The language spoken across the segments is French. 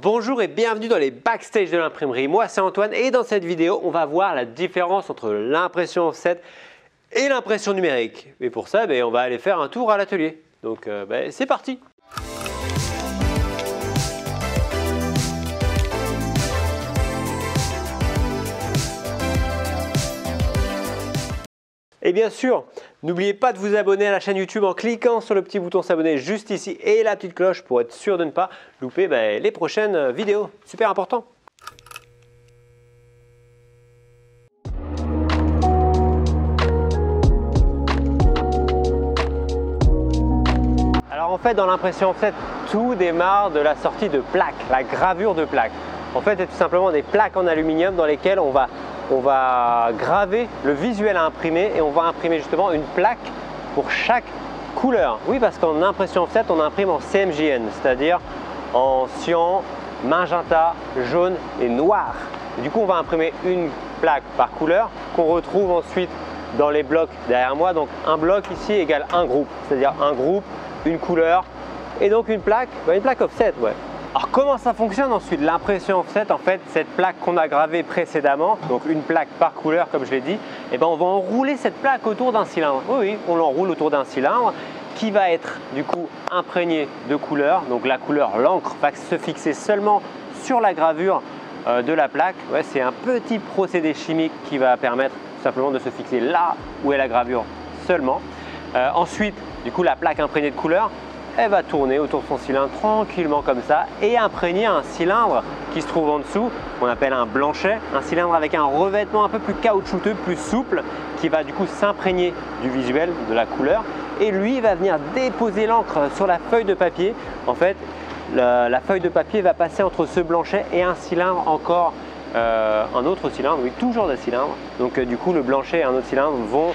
Bonjour et bienvenue dans les backstage de l'imprimerie. Moi c'est Antoine et dans cette vidéo on va voir la différence entre l'impression offset et l'impression numérique. Et pour ça on va aller faire un tour à l'atelier. Donc c'est parti. Et bien sûr, n'oubliez pas de vous abonner à la chaîne YouTube en cliquant sur le petit bouton s'abonner juste ici et la petite cloche pour être sûr de ne pas louper les prochaines vidéos. Super important. Alors en fait, dans l'impression offset, tout démarre de la sortie de plaques, la gravure de plaques. En fait, c'est tout simplement des plaques en aluminium dans lesquelles on va graver le visuel à imprimer et on va imprimer justement une plaque pour chaque couleur. Oui, parce qu'en impression offset, on imprime en CMJN, c'est-à-dire en cyan, magenta, jaune et noir. Et du coup, on va imprimer une plaque par couleur qu'on retrouve ensuite dans les blocs derrière moi. Donc un bloc ici égale un groupe, c'est-à-dire un groupe, une couleur et donc une plaque offset. Ouais. Alors comment ça fonctionne ensuite l'impression offset? En fait, cette plaque qu'on a gravée précédemment, donc une plaque par couleur comme je l'ai dit, on va enrouler cette plaque autour d'un cylindre. Oui, on l'enroule autour d'un cylindre qui va être du coup imprégné de couleur. Donc la couleur, l'encre, va se fixer seulement sur la gravure de la plaque. Ouais, c'est un petit procédé chimique qui va permettre tout simplement de se fixer là où est la gravure seulement. Ensuite, du coup, la plaque imprégnée de couleur, elle va tourner autour de son cylindre tranquillement comme ça et imprégner un cylindre qui se trouve en dessous, qu'on appelle un blanchet, un cylindre avec un revêtement un peu plus caoutchouteux, plus souple, qui va du coup s'imprégner du visuel, de la couleur, et lui va venir déposer l'encre sur la feuille de papier. En fait, la feuille de papier va passer entre ce blanchet et un cylindre encore, un autre cylindre, oui, toujours des cylindres. Donc du coup, le blanchet et un autre cylindre vont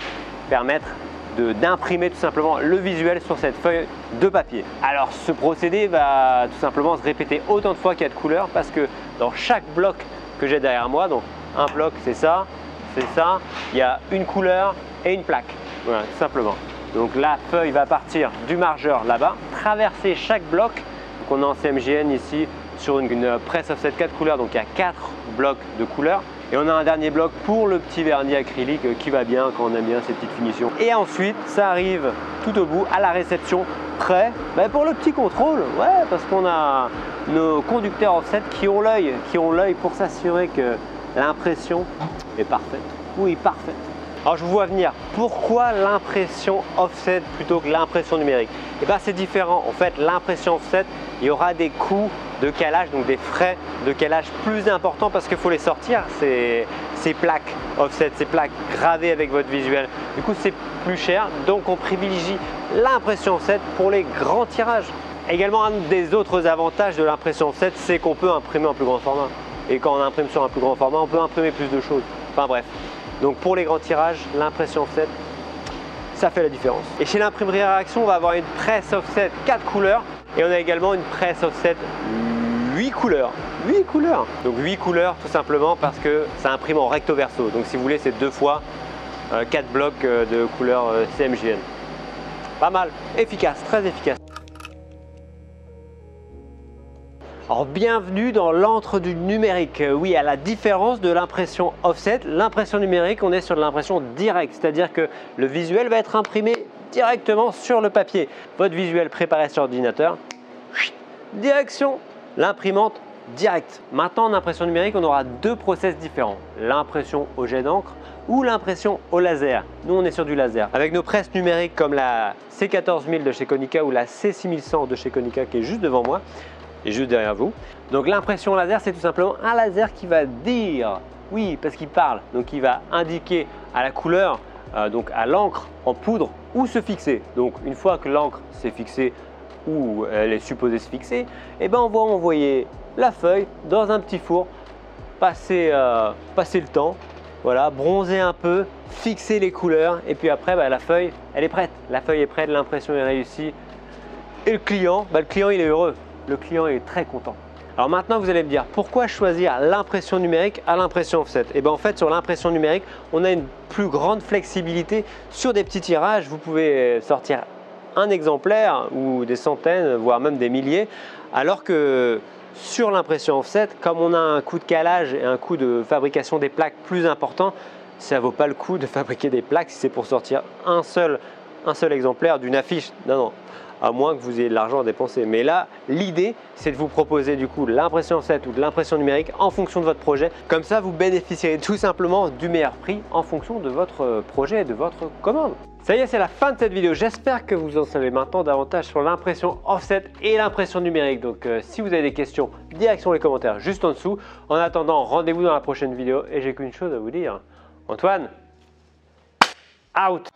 permettre d'imprimer tout simplement le visuel sur cette feuille de papier. Alors ce procédé va tout simplement se répéter autant de fois qu'il y a de couleurs parce que dans chaque bloc que j'ai derrière moi, donc un bloc c'est ça, il y a une couleur et une plaque, voilà tout simplement. Donc la feuille va partir du margeur là-bas, traverser chaque bloc. Donc on est en CMJN ici sur une presse offset 4 couleurs, donc il y a 4 blocs de couleurs. Et on a un dernier bloc pour le petit vernis acrylique qui va bien quand on aime bien ces petites finitions. Et ensuite, ça arrive tout au bout à la réception, prêt pour le petit contrôle. Ouais, parce qu'on a nos conducteurs offset qui ont l'œil pour s'assurer que l'impression est parfaite. Oui, parfaite. Alors je vous vois venir. Pourquoi l'impression offset plutôt que l'impression numérique? Et c'est différent. En fait, l'impression offset, il y aura des coûts de calage, donc des frais de calage plus importants parce qu'il faut les sortir, ces plaques offset, ces plaques gravées avec votre visuel. Du coup, c'est plus cher, donc on privilégie l'impression offset pour les grands tirages. Également, un des autres avantages de l'impression offset, c'est qu'on peut imprimer en plus grand format. Et quand on imprime sur un plus grand format, on peut imprimer plus de choses. Enfin bref. Donc pour les grands tirages, l'impression offset, ça fait la différence. Et chez l'imprimerie Réaction, on va avoir une presse offset 4 couleurs et on a également une presse offset 8 couleurs. 8 couleurs. Donc 8 couleurs tout simplement parce que ça imprime en recto verso. Donc si vous voulez, c'est 2 fois 4 blocs de couleur CMJN. Pas mal, efficace, très efficace. Alors bienvenue dans l'antre du numérique. Oui, à la différence de l'impression offset, l'impression numérique, on est sur de l'impression directe, c'est-à-dire que le visuel va être imprimé directement sur le papier. Votre visuel préparé sur l'ordinateur, direction l'imprimante directe. Maintenant en impression numérique, on aura deux process différents, l'impression au jet d'encre ou l'impression au laser. Nous on est sur du laser. Avec nos presses numériques comme la C14000 de chez Konica ou la C6100 de chez Konica qui est juste devant moi, et juste derrière vous. Donc l'impression laser, c'est tout simplement un laser qui va dire, oui, parce qu'il parle, donc il va indiquer à la couleur, donc à l'encre en poudre, où se fixer. Donc une fois que l'encre s'est fixée où elle est supposée se fixer, on va envoyer la feuille dans un petit four, passer le temps, voilà, bronzer un peu, fixer les couleurs et puis après la feuille, elle est prête. La feuille est prête, l'impression est réussie et le client il est heureux. Le client est très content. Alors maintenant, vous allez me dire, pourquoi choisir l'impression numérique à l'impression offset? Et en fait, sur l'impression numérique, on a une plus grande flexibilité sur des petits tirages. Vous pouvez sortir un exemplaire ou des centaines, voire même des milliers, alors que sur l'impression offset, comme on a un coût de calage et un coût de fabrication des plaques plus important, ça ne vaut pas le coup de fabriquer des plaques si c'est pour sortir un seul exemplaire d'une affiche. Non, non, à moins que vous ayez de l'argent à dépenser. Mais là, l'idée, c'est de vous proposer du coup l'impression offset ou de l'impression numérique en fonction de votre projet. Comme ça, vous bénéficierez tout simplement du meilleur prix en fonction de votre projet et de votre commande. Ça y est, c'est la fin de cette vidéo. J'espère que vous en savez maintenant davantage sur l'impression offset et l'impression numérique. Donc, si vous avez des questions, direction les commentaires juste en dessous. En attendant, rendez-vous dans la prochaine vidéo et j'ai qu'une chose à vous dire. Antoine, out!